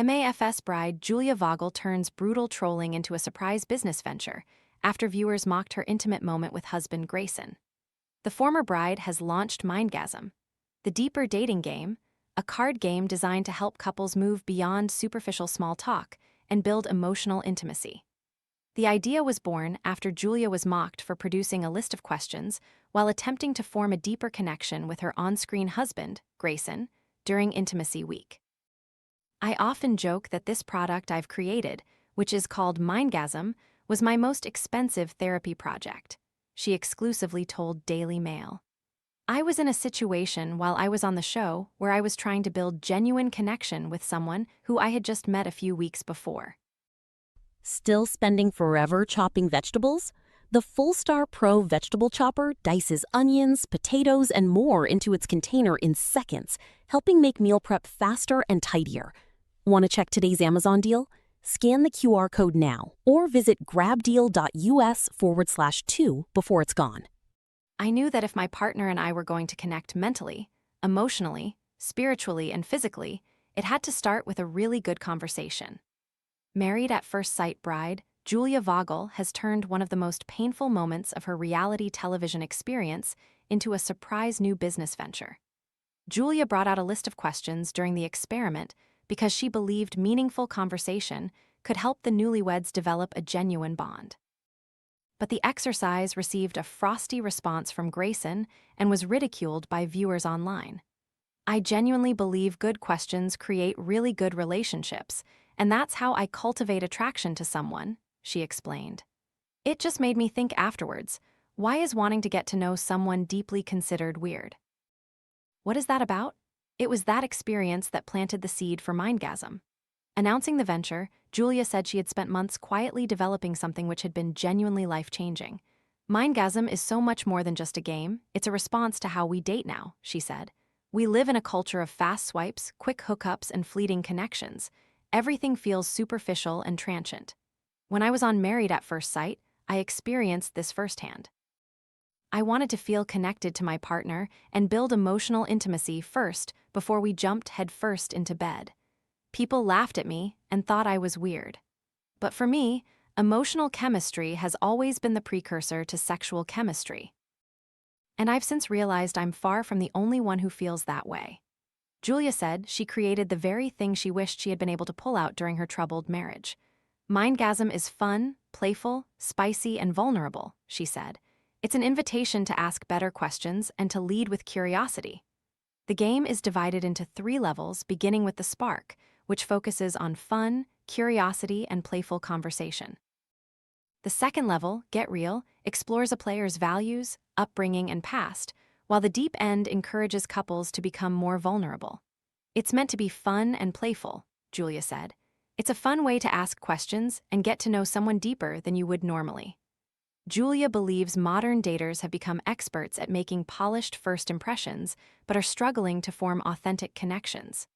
MAFS bride Julia Vogl turns brutal trolling into a surprise business venture after viewers mocked her intimate moment with husband Grayson. The former bride has launched Mindgasm, the deeper dating game, a card game designed to help couples move beyond superficial small talk and build emotional intimacy. The idea was born after Julia was mocked for producing a list of questions while attempting to form a deeper connection with her on-screen husband, Grayson, during Intimacy Week. "I often joke that this product I've created, which is called Mindgasm, was my most expensive therapy project," she exclusively told Daily Mail. "I was in a situation while I was on the show where I was trying to build genuine connection with someone who I had just met a few weeks before." Still spending forever chopping vegetables? The Full-Star Pro vegetable chopper dices onions, potatoes, and more into its container in seconds, helping make meal prep faster and tidier. Want to check today's Amazon deal? Scan the QR code now or visit grabdeal.us/2 before it's gone. "I knew that if my partner and I were going to connect mentally, emotionally, spiritually, and physically, it had to start with a really good conversation." Married at first sight bride, Julia Vogl has turned one of the most painful moments of her reality television experience into a surprise new business venture. Julia brought out a list of questions during the experiment because she believed meaningful conversation could help the newlyweds develop a genuine bond. But the exercise received a frosty response from Grayson and was ridiculed by viewers online. "I genuinely believe good questions create really good relationships, and that's how I cultivate attraction to someone," she explained. "It just made me think afterwards, why is wanting to get to know someone deeply considered weird?" What is that about? It was that experience that planted the seed for Mindgasm. Announcing the venture, Julia said she had spent months quietly developing something which had been genuinely life-changing. "Mindgasm is so much more than just a game, it's a response to how we date now," she said. "We live in a culture of fast swipes, quick hookups, and fleeting connections. Everything feels superficial and transient. When I was on Married at First Sight, I experienced this firsthand. I wanted to feel connected to my partner and build emotional intimacy first before we jumped headfirst into bed. People laughed at me and thought I was weird. But for me, emotional chemistry has always been the precursor to sexual chemistry. And I've since realized I'm far from the only one who feels that way." Julia said she created the very thing she wished she had been able to pull out during her troubled marriage. "Mindgasm is fun, playful, spicy, and vulnerable," she said. "It's an invitation to ask better questions and to lead with curiosity." The game is divided into 3 levels, beginning with the Spark, which focuses on fun, curiosity, and playful conversation. The second level, Get Real, explores a player's values, upbringing, and past, while the Deep End encourages couples to become more vulnerable. "It's meant to be fun and playful," Julia said. "It's a fun way to ask questions and get to know someone deeper than you would normally." Julia believes modern daters have become experts at making polished first impressions, but are struggling to form authentic connections.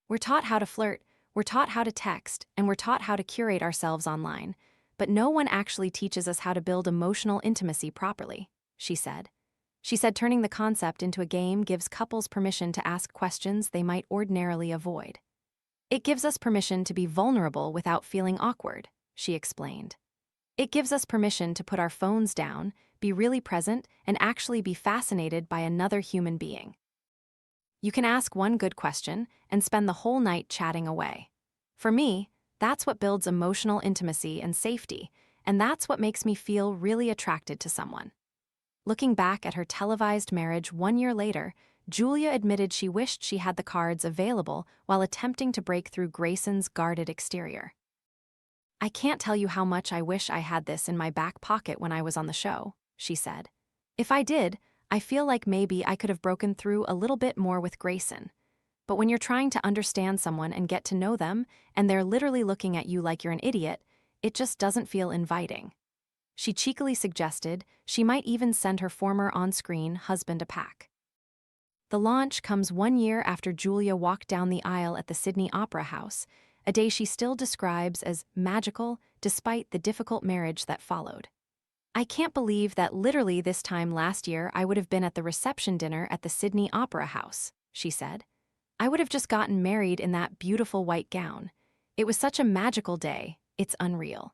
"We're taught how to flirt, we're taught how to text, and we're taught how to curate ourselves online, but no one actually teaches us how to build emotional intimacy properly," she said. She said turning the concept into a game gives couples permission to ask questions they might ordinarily avoid. "It gives us permission to be vulnerable without feeling awkward," she explained. "It gives us permission to put our phones down, be really present, and actually be fascinated by another human being. You can ask one good question and spend the whole night chatting away. For me, that's what builds emotional intimacy and safety, and that's what makes me feel really attracted to someone." Looking back at her televised marriage 1 year later, Julia admitted she wished she had the cards available while attempting to break through Grayson's guarded exterior. "I can't tell you how much I wish I had this in my back pocket when I was on the show," she said. "If I did, I feel like maybe I could have broken through a little bit more with Grayson. But when you're trying to understand someone and get to know them, and they're literally looking at you like you're an idiot, it just doesn't feel inviting." She cheekily suggested she might even send her former on-screen husband a pack. The launch comes 1 year after Julia walked down the aisle at the Sydney Opera House, a day she still describes as magical despite the difficult marriage that followed. "I can't believe that literally this time last year I would have been at the reception dinner at the Sydney Opera House," she said. I would have just gotten married in that beautiful white gown. It was such a magical day, it's unreal.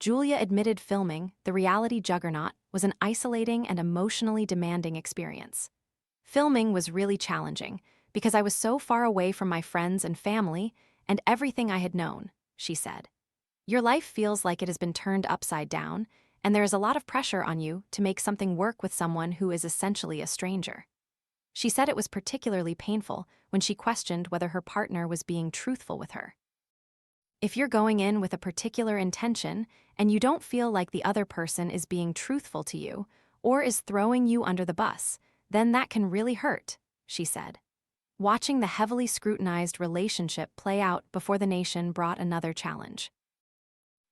Julia admitted filming, the reality juggernaut, was an isolating and emotionally demanding experience. Filming was really challenging because I was so far away from my friends and family and everything I had known, she said. Your life feels like it has been turned upside down, and there is a lot of pressure on you to make something work with someone who is essentially a stranger. She said it was particularly painful when she questioned whether her partner was being truthful with her. If you're going in with a particular intention and you don't feel like the other person is being truthful to you or is throwing you under the bus, then that can really hurt, she said. Watching the heavily scrutinized relationship play out before the nation brought another challenge.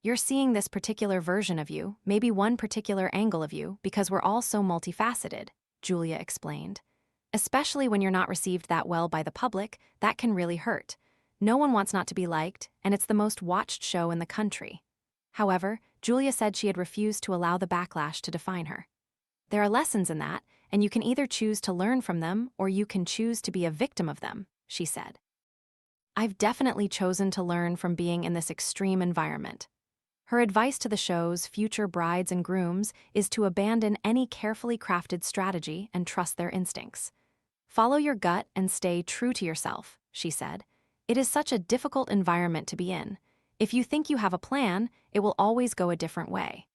You're seeing this particular version of you, maybe one particular angle of you, because we're all so multifaceted, Julia explained. Especially when you're not received that well by the public, that can really hurt. No one wants not to be liked, and it's the most watched show in the country. However, Julia said she had refused to allow the backlash to define her. There are lessons in that, and you can either choose to learn from them or you can choose to be a victim of them, she said. I've definitely chosen to learn from being in this extreme environment. Her advice to the show's future brides and grooms is to abandon any carefully crafted strategy and trust their instincts. Follow your gut and stay true to yourself, she said. It is such a difficult environment to be in. If you think you have a plan, it will always go a different way.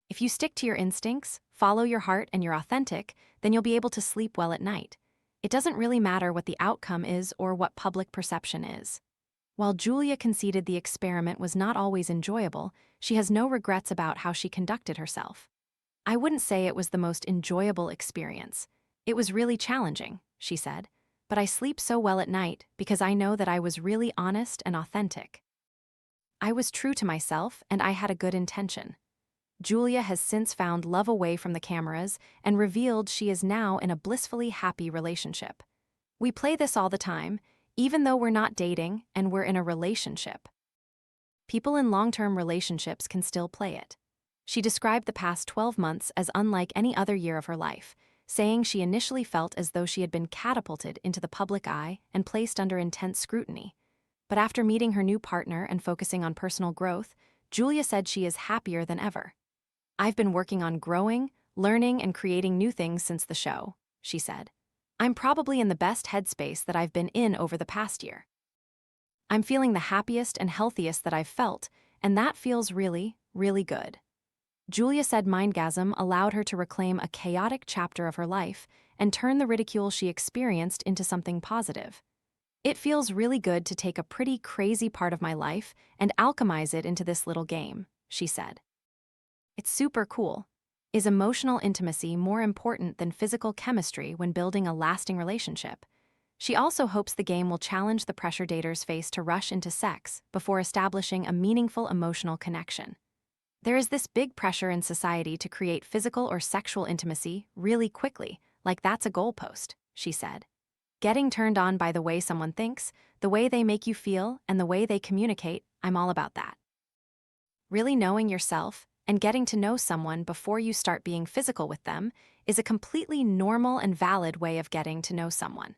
If you stick to your instincts, follow your heart, and you're authentic, then you'll be able to sleep well at night. It doesn't really matter what the outcome is or what public perception is. While Julia conceded the experiment was not always enjoyable, she has no regrets about how she conducted herself. I wouldn't say it was the most enjoyable experience. It was really challenging, she said, but I sleep so well at night because I know that I was really honest and authentic. I was true to myself and I had a good intention. Julia has since found love away from the cameras and revealed she is now in a blissfully happy relationship. We play this all the time, even though we're not dating and we're in a relationship. People in long-term relationships can still play it. She described the past 12 months as unlike any other year of her life, saying she initially felt as though she had been catapulted into the public eye and placed under intense scrutiny. But after meeting her new partner and focusing on personal growth, Julia said she is happier than ever. I've been working on growing, learning, and creating new things since the show, she said. I'm probably in the best headspace that I've been in over the past year. I'm feeling the happiest and healthiest that I've felt, and that feels really, really good. Julia said Mindgasm allowed her to reclaim a chaotic chapter of her life and turn the ridicule she experienced into something positive. It feels really good to take a pretty crazy part of my life and alchemize it into this little game, she said. It's super cool. Is emotional intimacy more important than physical chemistry when building a lasting relationship? She also hopes the game will challenge the pressure daters face to rush into sex before establishing a meaningful emotional connection. There is this big pressure in society to create physical or sexual intimacy really quickly, like that's a goalpost, she said. Getting turned on by the way someone thinks, the way they make you feel, and the way they communicate, I'm all about that. Really knowing yourself and getting to know someone before you start being physical with them is a completely normal and valid way of getting to know someone.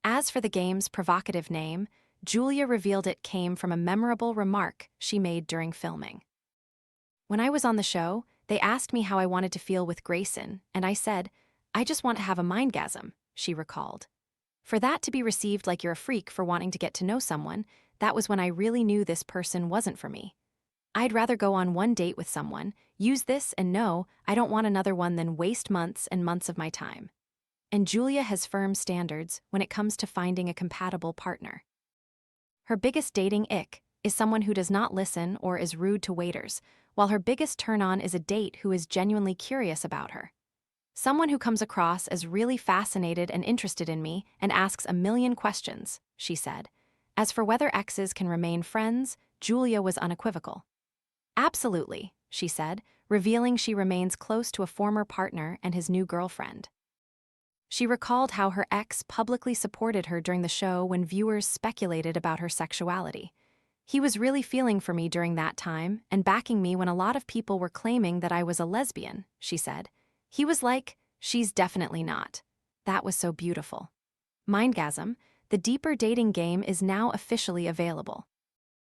As for the game's provocative name, Julia revealed it came from a memorable remark she made during filming. When I was on the show, they asked me how I wanted to feel with Grayson, and I said, I just want to have a mindgasm, she recalled. For that to be received like you're a freak for wanting to get to know someone, that was when I really knew this person wasn't for me. I'd rather go on one date with someone, use this, and know I don't want another one than waste months and months of my time. And Julia has firm standards when it comes to finding a compatible partner. Her biggest dating ick is someone who does not listen or is rude to waiters, while her biggest turn-on is a date who is genuinely curious about her. Someone who comes across as really fascinated and interested in me and asks a million questions, she said. As for whether exes can remain friends, Julia was unequivocal. Absolutely, she said, revealing she remains close to a former partner and his new girlfriend. She recalled how her ex publicly supported her during the show when viewers speculated about her sexuality. He was really feeling for me during that time and backing me when a lot of people were claiming that I was a lesbian, she said. He was like, she's definitely not. That was so beautiful. Mindgasm, the deeper dating game, is now officially available.